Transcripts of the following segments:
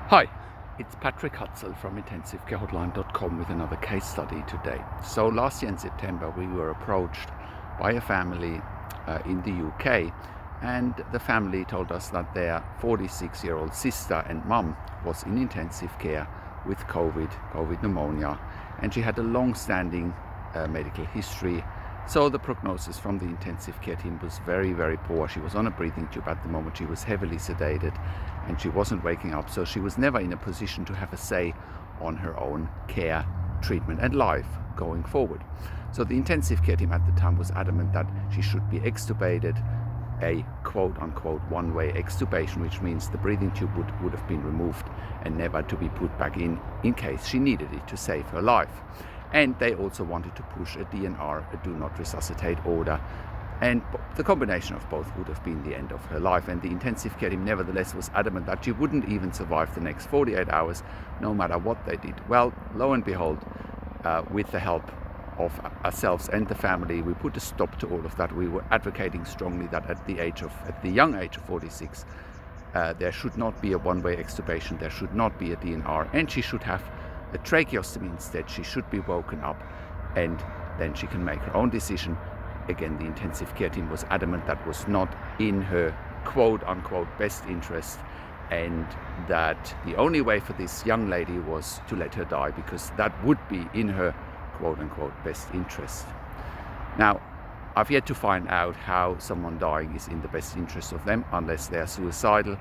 Hi, it's Patrick Hutzel from intensivecarehotline.com with another case study today. So last year in September we were approached by a family in the UK, and the family told us that their 46-year-old sister and mum was in intensive care with COVID pneumonia, and she had a long-standing medical history. So the prognosis from the intensive care team was very, very poor. She was on a breathing tube at the moment. She was heavily sedated and she wasn't waking up. So she was never in a position to have a say on her own care, treatment and life going forward. So the intensive care team at the time was adamant that she should be extubated, a quote-unquote one-way extubation, which means the breathing tube would have been removed and never to be put back in case she needed it to save her life. And they also wanted to push a DNR, a do not resuscitate order, and the combination of both would have been the end of her life. And the intensive care team nevertheless was adamant that she wouldn't even survive the next 48 hours no matter what they did. Well, lo and behold, with the help of ourselves and the family, we put a stop to all of that. We were advocating strongly that at the young age of 46, there should not be a one-way extubation, there should not be a DNR, and she should have a tracheostomy instead. She should be woken up and then she can make her own decision. Again, the intensive care team was adamant that was not in her quote-unquote best interest, and that the only way for this young lady was to let her die, because that would be in her quote-unquote best interest. Now, I've yet to find out how someone dying is in the best interest of them, unless they're suicidal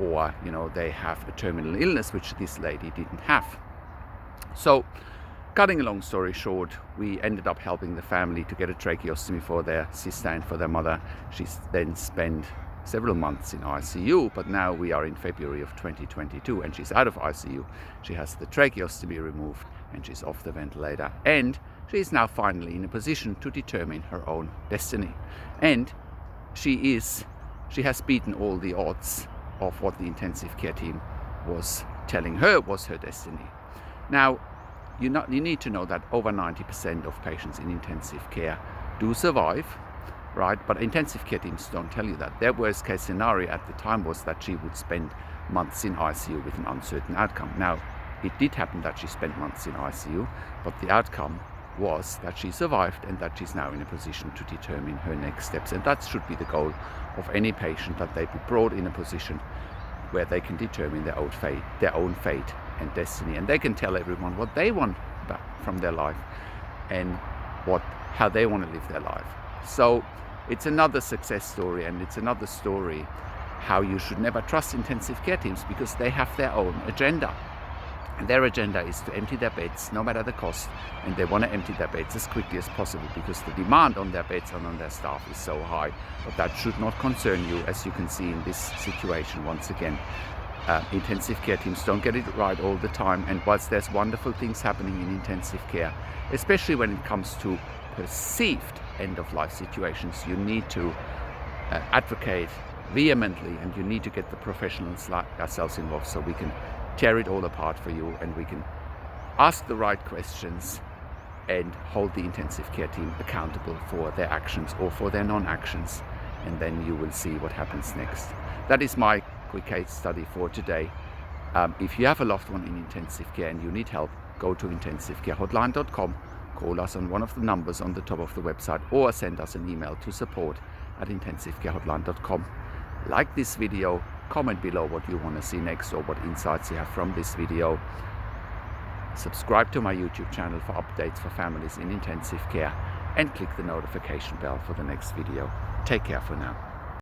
or, they have a terminal illness, which this lady didn't have. So, cutting a long story short, we ended up helping the family to get a tracheostomy for their sister and for their mother. She's then spent several months in ICU, but now we are in February of 2022 and she's out of ICU. She has the tracheostomy removed and she's off the ventilator, and she is now finally in a position to determine her own destiny. And she has beaten all the odds of what the intensive care team was telling her was her destiny. Now, you need to know that over 90% of patients in intensive care do survive, right? But intensive care teams don't tell you that. Their worst case scenario at the time was that she would spend months in ICU with an uncertain outcome. Now, it did happen that she spent months in ICU, but the outcome was that she survived and that she's now in a position to determine her next steps. And that should be the goal of any patient, that they be brought in a position where they can determine their own fate and destiny, and they can tell everyone what they want from their life and how they want to live their life. So it's another success story, and it's another story how you should never trust intensive care teams, because they have their own agenda. And their agenda is to empty their beds no matter the cost, and they want to empty their beds as quickly as possible because the demand on their beds and on their staff is so high. But that should not concern you, as you can see in this situation once again. Intensive care teams don't get it right all the time, and whilst there's wonderful things happening in intensive care, especially when it comes to perceived end-of-life situations, you need to advocate vehemently, and you need to get the professionals like ourselves involved so we can tear it all apart for you, and we can ask the right questions and hold the intensive care team accountable for their actions or for their non-actions, and then you will see what happens next. That is my quick case study for today. If you have a loved one in intensive care and you need help, go to intensivecarehotline.com, call us on one of the numbers on the top of the website, or send us an email to support@intensivecarehotline.com. Like this video, comment below what you want to see next or what insights you have from this video. Subscribe to my YouTube channel for updates for families in intensive care, and click the notification bell for the next video. Take care for now.